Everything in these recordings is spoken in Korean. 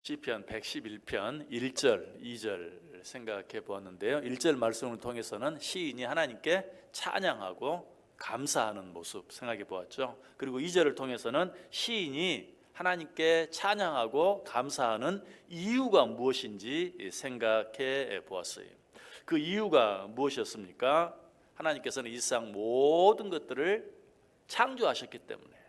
시편 111편 1절, 2절 생각해 보았는데요. 1절 말씀을 통해서는 시인이 하나님께 찬양하고 감사하는 모습 생각해 보았죠. 그리고 2절을 통해서는 시인이 하나님께 찬양하고 감사하는 이유가 무엇인지 생각해 보았어요. 그 이유가 무엇이었습니까? 하나님께서는 이 세상 모든 것들을 창조하셨기 때문에,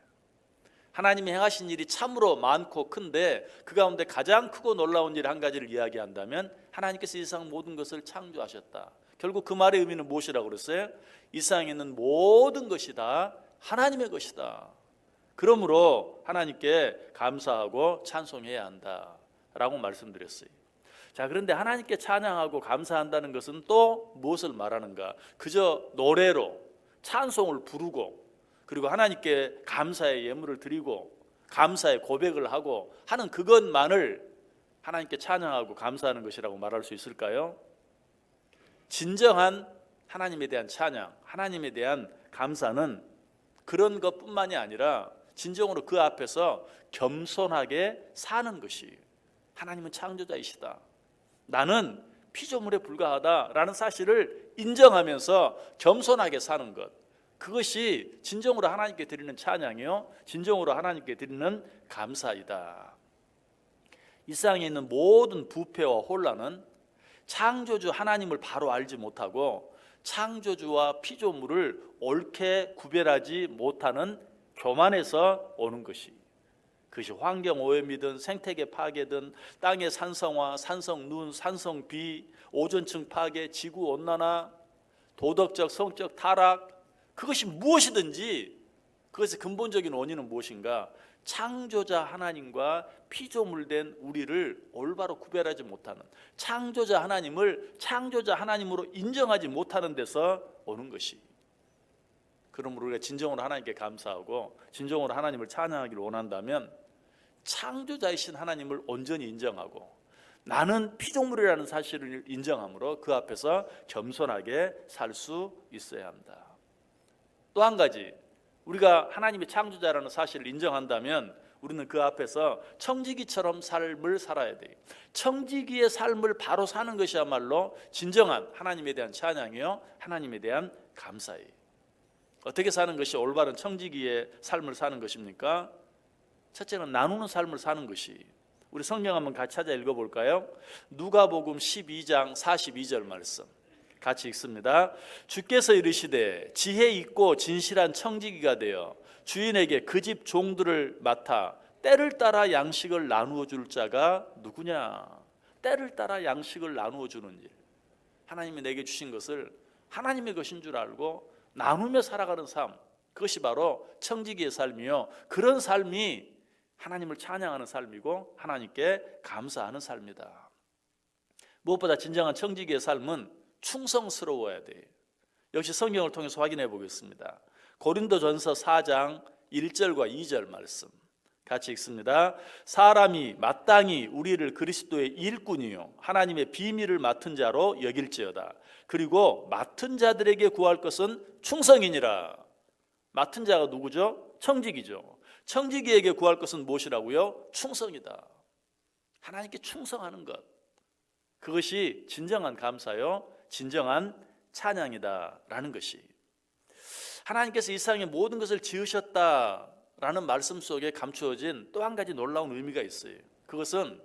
하나님이 행하신 일이 참으로 많고 큰데 그 가운데 가장 크고 놀라운 일 한 가지를 이야기한다면 하나님께서 이 세상 모든 것을 창조하셨다. 결국 그 말의 의미는 무엇이라고 그랬어요? 이 세상에 있는 모든 것이 다 하나님의 것이다. 그러므로 하나님께 감사하고 찬송해야 한다라고 말씀드렸어요. 자, 그런데 하나님께 찬양하고 감사한다는 것은 또 무엇을 말하는가? 그저 노래로 찬송을 부르고, 그리고 하나님께 감사의 예물을 드리고 감사의 고백을 하고 하는 그것만을 하나님께 찬양하고 감사하는 것이라고 말할 수 있을까요? 진정한 하나님에 대한 찬양, 하나님에 대한 감사는 그런 것뿐만이 아니라 진정으로 그 앞에서 겸손하게 사는 것이, 하나님은 창조자이시다, 나는 피조물에 불과하다라는 사실을 인정하면서 겸손하게 사는 것, 그것이 진정으로 하나님께 드리는 찬양이요, 진정으로 하나님께 드리는 감사이다. 이 세상에 있는 모든 부패와 혼란은 창조주 하나님을 바로 알지 못하고 창조주와 피조물을 옳게 구별하지 못하는 교만에서 오는 것이, 그것이 환경 오염이든 생태계 파괴든 땅의 산성화, 산성눈, 산성비, 오존층 파괴, 지구 온난화, 도덕적 성적 타락, 그것이 무엇이든지 그것의 근본적인 원인은 무엇인가? 창조자 하나님과 피조물된 우리를 올바로 구별하지 못하는, 창조자 하나님을 창조자 하나님으로 인정하지 못하는 데서 오는 것이. 그러므로 우리가 진정으로 하나님께 감사하고 진정으로 하나님을 찬양하기를 원한다면 창조자이신 하나님을 온전히 인정하고 나는 피조물이라는 사실을 인정함으로 그 앞에서 겸손하게 살 수 있어야 한다. 또 한 가지, 우리가 하나님의 창조자라는 사실을 인정한다면 우리는 그 앞에서 청지기처럼 삶을 살아야 돼요. 청지기의 삶을 바로 사는 것이야말로 진정한 하나님에 대한 찬양이요, 하나님에 대한 감사예요. 어떻게 사는 것이 올바른 청지기의 삶을 사는 것입니까? 첫째는 나누는 삶을 사는 것이. 우리 성경 한번 같이 찾아 읽어볼까요? 누가복음 12장 42절 말씀 같이 읽습니다. 주께서 이르시되 지혜 있고 진실한 청지기가 되어 주인에게 그 집 종들을 맡아 때를 따라 양식을 나누어 줄 자가 누구냐? 때를 따라 양식을 나누어 주는 일, 하나님이 내게 주신 것을 하나님의 것인 줄 알고 나누며 살아가는 삶, 그것이 바로 청지기의 삶이요, 그런 삶이 하나님을 찬양하는 삶이고 하나님께 감사하는 삶이다. 무엇보다 진정한 청지기의 삶은 충성스러워야 돼요. 역시 성경을 통해서 확인해 보겠습니다. 고린도전서 4장 1절과 2절 말씀 같이 읽습니다. 사람이 마땅히 우리를 그리스도의 일꾼이요 하나님의 비밀을 맡은 자로 여길지어다. 그리고 맡은 자들에게 구할 것은 충성이니라. 맡은 자가 누구죠? 청지기죠. 청지기에게 구할 것은 무엇이라고요? 충성이다. 하나님께 충성하는 것, 그것이 진정한 감사요, 진정한 찬양이다라는 것이. 하나님께서 이 세상의 모든 것을 지으셨다라는 말씀 속에 감추어진 또 한 가지 놀라운 의미가 있어요. 그것은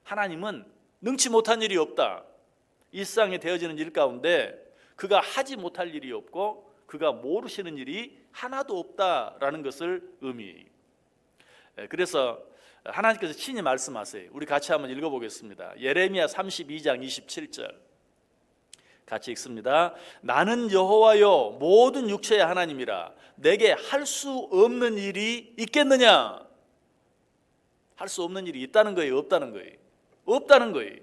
하나님은 능치 못한 일이 없다. 이 세상에 되어지는 일 가운데 그가 하지 못할 일이 없고 그가 모르시는 일이 하나도 없다라는 것을 의미해요. 그래서 하나님께서 친히 말씀하세요. 우리 같이 한번 읽어보겠습니다. 예레미야 32장 27절 같이 읽습니다. 나는 여호와여 모든 육체의 하나님이라. 내게 할 수 없는 일이 있겠느냐? 할 수 없는 일이 있다는 거예요, 없다는 거예요? 없다는 거예요.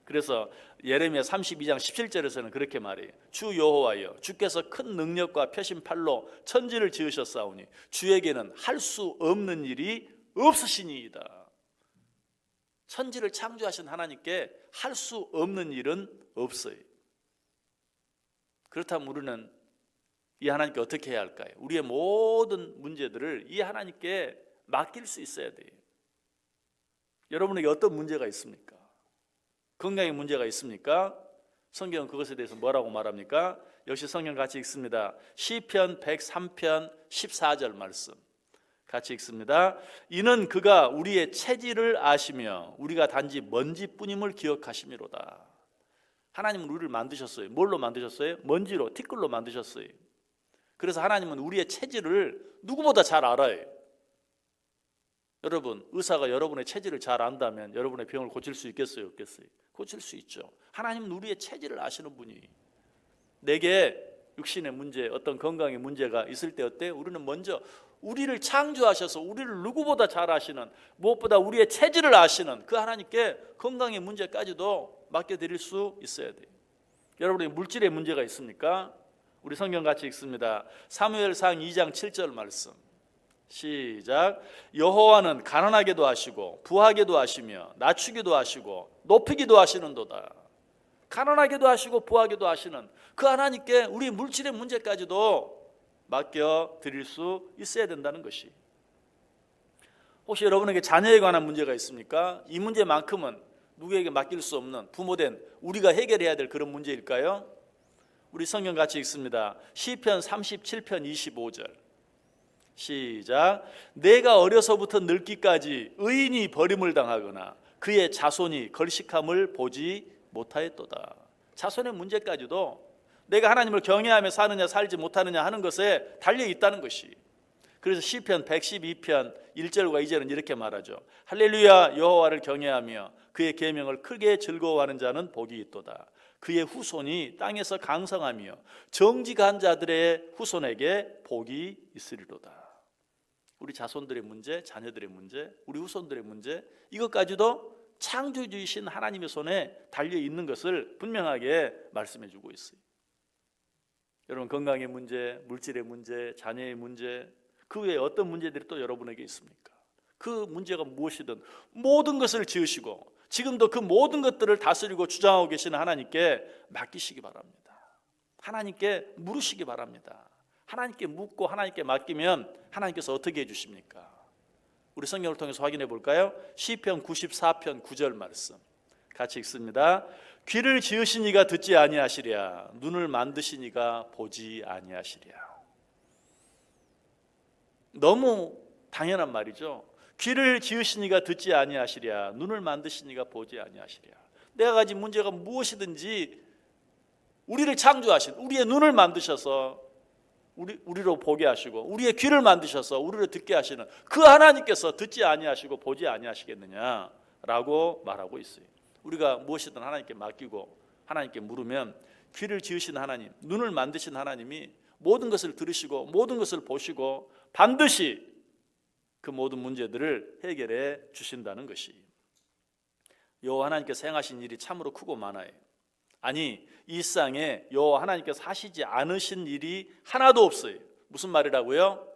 그래서 예레미야 32장 17절에서는 그렇게 말해요. 주 여호와여 주께서 큰 능력과 펴신 팔로 천지를 지으셨사오니 주에게는 할 수 없는 일이 없으시니이다. 천지를 창조하신 하나님께 할 수 없는 일은 없어요. 그렇다면 우리는 이 하나님께 어떻게 해야 할까요? 우리의 모든 문제들을 이 하나님께 맡길 수 있어야 돼요. 여러분에게 어떤 문제가 있습니까? 건강에 문제가 있습니까? 성경은 그것에 대해서 뭐라고 말합니까? 역시 성경 같이 읽습니다. 시편 103편 14절 말씀 같이 읽습니다. 이는 그가 우리의 체질을 아시며 우리가 단지 먼지뿐임을 기억하심이로다. 하나님은 우리를 만드셨어요. 뭘로 만드셨어요? 먼지로, 티끌로 만드셨어요. 그래서 하나님은 우리의 체질을 누구보다 잘 알아요. 여러분, 의사가 여러분의 체질을 잘 안다면 여러분의 병을 고칠 수 있겠어요? 없겠어요? 고칠 수 있죠. 하나님은 우리의 체질을 아시는 분이. 내게 육신의 문제, 어떤 건강의 문제가 있을 때 어때? 우리는 먼저 우리를 창조하셔서 우리를 누구보다 잘 아시는, 무엇보다 우리의 체질을 아시는 그 하나님께 건강의 문제까지도 맡겨드릴 수 있어야 돼요. 여러분의 물질의 문제가 있습니까? 우리 성경 같이 읽습니다. 사무엘상 2장 7절 말씀 시작. 여호와는 가난하게도 하시고 부하게도 하시며 낮추기도 하시고 높이기도 하시는도다. 가난하게도 하시고 부하게도 하시는 그 하나님께 우리 물질의 문제까지도 맡겨 드릴 수 있어야 된다는 것이. 혹시 여러분에게 자녀에 관한 문제가 있습니까? 이 문제만큼은 누구에게 맡길 수 없는 부모된 우리가 해결해야 될 그런 문제일까요? 우리 성경 같이 읽습니다. 시편 37편 25절 시작. 내가 어려서부터 늙기까지 의인이 버림을 당하거나 그의 자손이 걸식함을 보지 못하였도다. 자손의 문제까지도 내가 하나님을 경외하며 사느냐 살지 못하느냐 하는 것에 달려 있다는 것이. 그래서 시편 112편 1절과 2절은 이렇게 말하죠. 할렐루야, 여호와를 경외하며 그의 계명을 크게 즐거워하는 자는 복이 있도다. 그의 후손이 땅에서 강성하며 정직한 자들의 후손에게 복이 있으리로다. 우리 자손들의 문제, 자녀들의 문제, 우리 후손들의 문제, 이것까지도 창조주이신 하나님의 손에 달려 있는 것을 분명하게 말씀해 주고 있어요. 여러분, 건강의 문제, 물질의 문제, 자녀의 문제, 그 외에 어떤 문제들이 또 여러분에게 있습니까? 그 문제가 무엇이든 모든 것을 지으시고 지금도 그 모든 것들을 다스리고 주장하고 계시는 하나님께 맡기시기 바랍니다. 하나님께 물으시기 바랍니다. 하나님께 묻고 하나님께 맡기면 하나님께서 어떻게 해주십니까? 우리 성경을 통해서 확인해 볼까요? 시편 94편 9절 말씀 같이 읽습니다. 귀를 지으신 이가 듣지 아니하시랴 눈을 만드신 이가 보지 아니하시랴. 너무 당연한 말이죠. 귀를 지으신 이가 듣지 아니하시랴 눈을 만드신 이가 보지 아니하시랴. 내가 가진 문제가 무엇이든지 우리를 창조하신, 우리의 눈을 만드셔서 우리로 보게 하시고 우리의 귀를 만드셔서 우리를 듣게 하시는 그 하나님께서 듣지 아니하시고 보지 아니하시겠느냐라고 말하고 있어요. 우리가 무엇이든 하나님께 맡기고 하나님께 물으면 귀를 지으신 하나님, 눈을 만드신 하나님이 모든 것을 들으시고 모든 것을 보시고 반드시 그 모든 문제들을 해결해 주신다는 것이. 여호와 하나님께서 행하신 일이 참으로 크고 많아요. 아니, 이 세상에 여호와 하나님께서 하시지 않으신 일이 하나도 없어요. 무슨 말이라고요?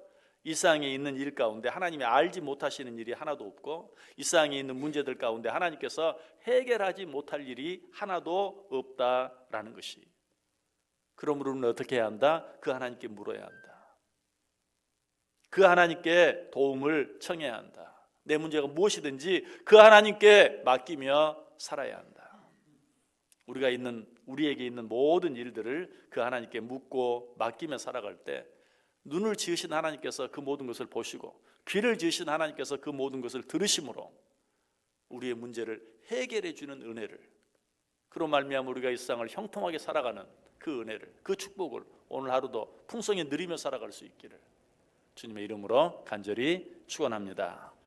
이 세상에 있는 일 가운데 하나님이 알지 못하시는 일이 하나도 없고 이 세상에 있는 문제들 가운데 하나님께서 해결하지 못할 일이 하나도 없다라는 것이. 그러므로 우리는 어떻게 해야 한다? 그 하나님께 물어야 한다. 그 하나님께 도움을 청해야 한다. 내 문제가 무엇이든지 그 하나님께 맡기며 살아야 한다. 우리에게 있는 모든 일들을 그 하나님께 묻고 맡기며 살아갈 때 눈을 지으신 하나님께서 그 모든 것을 보시고 귀를 지으신 하나님께서 그 모든 것을 들으심으로 우리의 문제를 해결해 주는 은혜를, 그로 말미암아 우리가 이 세상을 형통하게 살아가는 그 은혜를, 그 축복을 오늘 하루도 풍성히 누리며 살아갈 수 있기를 주님의 이름으로 간절히 축원합니다.